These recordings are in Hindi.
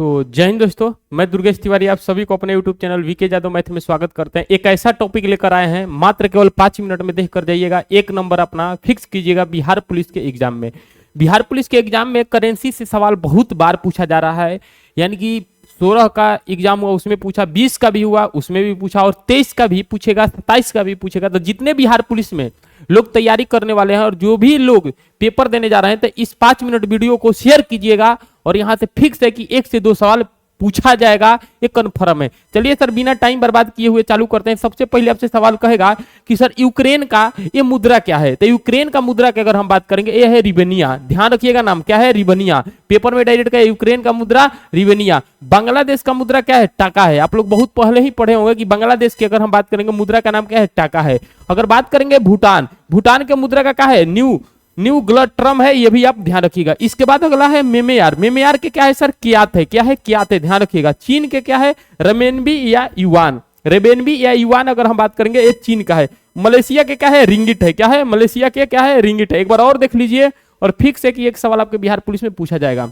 तो जय हिंद दोस्तों, मैं दुर्गेश तिवारी आप सभी को अपने YouTube channel V K Jadav math में स्वागत करते हैं। एक ऐसा टॉपिक लेकर आए हैं, मात्र केवल 5 मिनट में देख कर जाइएगा। एक नंबर अपना फिक्स कीजिएगा बिहार पुलिस के एग्जाम में। बिहार पुलिस के एग्जाम में करेंसी से सवाल बहुत बार पूछा जा रहा है, यानी कि 16 का एग्जाम हुआ उसमें पूछा, 20 का भी हुआ उसमें भी पूछा, और 23 का भी पूछेगा, 27 का भी पूछेगा। तो जितने बिहार पुलिस में लोग तैयारी करने वाले हैं और जो भी लोग पेपर देने जा रहे हैं, तो इस 5 मिनट वीडियो को शेयर कीजिएगा और यहां से फिक्स है कि 1 से 2 सवाल पूछा जाएगा, ये कन्फर्म है। चलिए सर, बिना टाइम बर्बाद किए हुए चालू करते हैं। सबसे पहले आपसे सवाल कहेगा कि सर यूक्रेन का ये मुद्रा क्या है। तो यूक्रेन का मुद्रा की अगर हम बात करेंगे, ये है रिवेनिया। ध्यान रखिएगा, नाम क्या है, रिवेनिया। पेपर में डायरेक्ट का यूक्रेन का मुद्रा रिवेनिया। बांग्लादेश का मुद्रा क्या है, टाका है। आप लोग बहुत पहले ही पढ़े होंगे कि बांग्लादेश की अगर हम बात करेंगे मुद्रा का नाम क्या है, टाका है। अगर बात करेंगे भूटान, भूटान के मुद्रा का क्या है, न्यू ग्लट्रम है, ये भी आप ध्यान रखिएगा। इसके बाद अगला है मेमेयार। मेमेयार के क्या है सर, कियात है। क्या है, कियात है, ध्यान रखिएगा। चीन के क्या है, रेमेनबी या युआन। रेमेनबी या युआन अगर हम बात करेंगे, ये चीन का है। मलेशिया के क्या है, रिंगिट है। क्या है, मलेशिया के क्या है, रिंगिट है। एक बार और देख लीजिए और फिक्स है कि एक सवाल आपके बिहार पुलिस में पूछा जाएगा।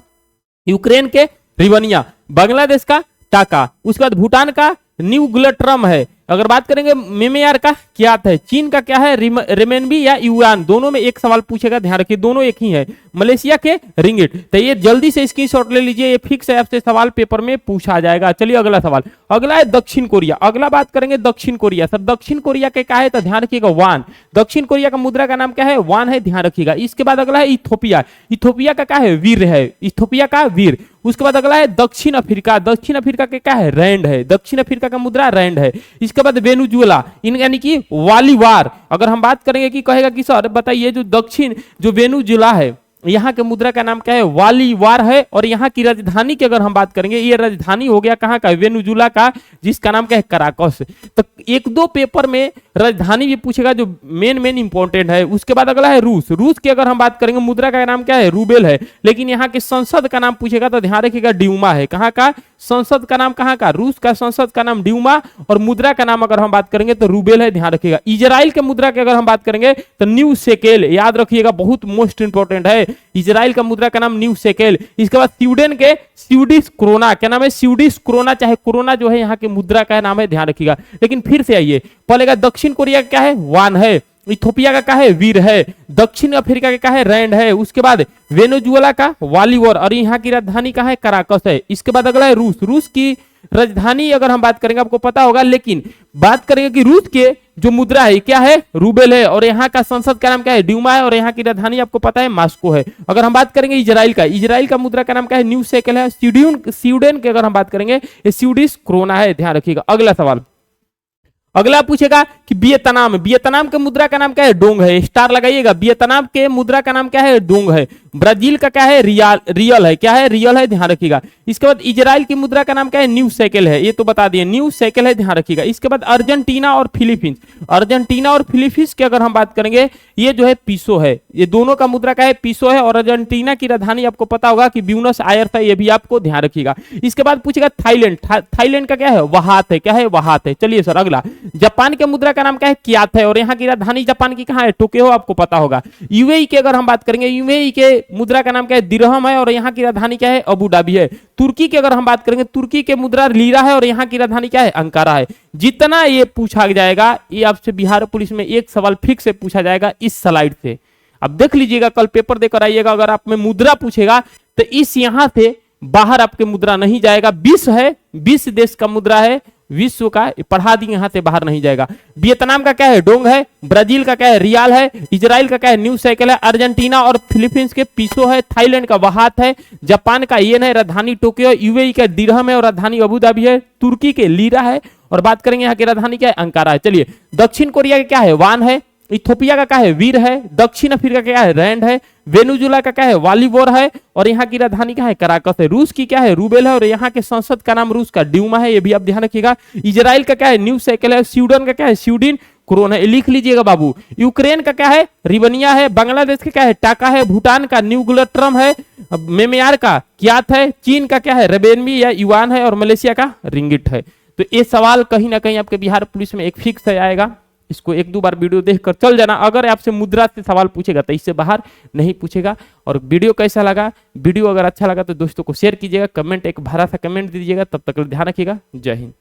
यूक्रेन के रिवेनिया, बांग्लादेश का टाका, उसके बाद भूटान का न्यू ग्लट्रम है। अगर बात करेंगे मेमेयार का क्या है, चीन का क्या है, रेमेनबी या युआन। दोनों में एक सवाल पूछेगा, ध्यान रखिए, दोनों एक ही है। मलेशिया के रिंगिट। तो ये जल्दी से स्क्रीनशॉट ले लीजिए, ये फिक्स है, आपसे सवाल पेपर में पूछा जाएगा। चलिए अगला सवाल, अगला है दक्षिण कोरिया। अगला बात करेंगे दक्षिण कोरिया। सर दक्षिण कोरिया के क्या है, तो ध्यान रखिएगा वान। दक्षिण कोरिया का मुद्रा का नाम क्या है, वान है, ध्यान रखिएगा। इसके बाद अगला है इथोपिया। इथोपिया का क्या है, वीर है। इथोपिया का वीर। उसके बाद अगला है दक्षिण अफ्रीका। दक्षिण अफ्रीका के क्या है, रैंड है। दक्षिण अफ्रीका का मुद्रा रैंड है। इसके बाद वेनेजुएला, यानी कि वालीवार। अगर हम बात करेंगे कि कहेगा कि सर बताइए जो वेनेजुएला है, यहाँ के मुद्रा का नाम क्या है, वालीवार है। और यहाँ की राजधानी की अगर हम बात करेंगे, ये राजधानी हो गया कहाँ का, वेनेजुएला का, जिसका नाम क्या है, कराकस। तो 1-2 पेपर में राजधानी भी पूछेगा, जो मेन इंपॉर्टेंट है। उसके बाद अगला है रूस। रूस की अगर हम बात करेंगे, मुद्रा का नाम क्या है, रूबेल है। लेकिन यहाँ के संसद का नाम पूछेगा तो ध्यान रखिएगा, ड्यूमा है। कहाँ का संसद का नाम, कहाँ का, रूस का संसद का नाम ड्यूमा, और मुद्रा का नाम अगर हम बात करेंगे तो रूबेल है, ध्यान रखिएगा। इजराइल के मुद्रा की अगर हम बात करेंगे तो न्यू शेकेल, याद रखिएगा, बहुत मोस्ट इंपॉर्टेंट है। इजराइल का मुद्रा का नाम न्यू शेकेल। इसके बाद स्वीडन के स्वीडिश क्रोना, क्या नाम है, स्वीडिश क्रोना, चाहे कोरोना जो है यहाँ के मुद्रा का नाम है, ध्यान रखिएगा। लेकिन फिर से आइए, पहले का दक्षिण कोरिया का क्या है, वान है। इथोपिया का क्या है, वीर है। दक्षिण अफ्रीका का क्या है, रैंड है। उसके बाद वेनेजुएला का वालीवार, और यहाँ की राजधानी कहाँ है, कराकस है। इसके बाद अगला है रूस। रूस की राजधानी अगर हम बात करेंगे, आपको पता होगा, लेकिन बात करेंगे कि रूस के जो मुद्रा है क्या है, रूबेल है। और यहाँ का संसद का नाम क्या है, ड्यूमा है। और यहाँ की राजधानी आपको पता है, मॉस्को है। अगर हम बात करेंगे इजराइल का मुद्रा का नाम क्या है, न्यू शेकेल है। स्वीडन की अगर हम बात करेंगे, ये स्वीडिश क्रोना है, ध्यान रखिएगा। अगला सवाल, अगला पूछेगा कि वियतनाम के मुद्रा का नाम क्या है, डोंग है। स्टार लगाइएगा। वियतनाम के मुद्रा का नाम क्या है, डोंग है। ब्राजील का क्या है, रियल है। क्या है, रियल है, ध्यान रखिएगा। इसके बाद इजराइल की मुद्रा का नाम क्या है, न्यू शेकेल है, ये तो बता दिए, न्यू शेकेल है, ध्यान रखिएगा। इसके बाद अर्जेंटीना और फिलीपींस। अर्जेंटीना और फिलीपींस की अगर हम बात करेंगे, ये जो है पीसो है। ये दोनों का मुद्रा का है, पीसो है। और अर्जेंटीना की राजधानी आपको पता होगा कि ब्यूनस आयर्स है, ये भी आपको ध्यान रखिएगा। इसके बाद पूछेगा थाईलैंड। थाईलैंड का क्या है, वहात है। क्या है, वहात है। चलिए सर अगला, जापान के मुद्रा का नाम क्या है, कियात है। और यहाँ की राजधानी जापान की कहाँ है, टोक्यो, आपको पता होगा। यूएई की अगर हम बात करेंगे, यूएई के मुद्रा का नाम क्या है, दिरहम है। और यहाँ की राजधानी क्या है, अबू धाबी है। तुर्की की अगर हम बात करेंगे, तुर्की के मुद्रा लीरा है। और यहाँ की राजधानी क्या है, अंकारा है। जितना ये पूछा जाएगा, ये आपसे बिहार पुलिस में एक सवाल फिक्स से पूछा जाएगा इस स्लाइड से। अब देख लीजिएगा, कल पेपर देकर आइएगा, अगर आप में मुद्रा पूछेगा तो इस यहां से बाहर आपके मुद्रा नहीं जाएगा। 20 है, 20 देश का मुद्रा है विश्व का, पढ़ा दी, यहां से बाहर नहीं जाएगा। वियतनाम का क्या है, डोंग है। ब्राजील का क्या है, रियाल है। इजराइल का क्या है, न्यू शेकेल है। अर्जेंटीना और फिलीपींस के पीसो है। थाईलैंड का वहात है। जापान का येन है, राजधानी टोक्यो। यूएई का दिरहम है और राजधानी अबू धाबी है। तुर्की के लीरा है। और बात करेंगे यहाँ की राजधानी क्या है, अंकारा है। चलिए, दक्षिण कोरिया का क्या है, वान है। इथोपिया का क्या है, वीर है। दक्षिण अफ्रीका का क्या है, रैंड है। वेनेजुएला का क्या है, वालीवार है। और यहाँ की राजधानी क्या है, कराकस है। रूस की क्या है, रूबेल है। और यहाँ के संसद का नाम रूस का ड्यूमा है, ये भी आप ध्यान रखिएगा। इजराइल का क्या है, न्यू शेकेल है। स्वीडन का क्या है, स्वीडिन क्रोन है, लिख लीजिएगा बाबू। यूक्रेन का क्या है, रिवेनिया है। बांग्लादेश का क्या है, टाका है। भूटान का न्यू ग्लट्रम है। मेमेयार का कियात है। चीन का क्या है, रेमेनबी या युआन है। और मलेशिया का रिंगिट है। तो ये सवाल कहीं ना कहीं आपके बिहार पुलिस में एक फिक्स आएगा। इसको एक दो बार वीडियो देखकर चल जाना। अगर आपसे मुद्रा से सवाल पूछेगा तो इससे बाहर नहीं पूछेगा। और वीडियो कैसा लगा, वीडियो अगर अच्छा लगा तो दोस्तों को शेयर कीजिएगा, कमेंट एक भरा सा कमेंट दीजिएगा। तब तक ध्यान रखिएगा, जय हिंद।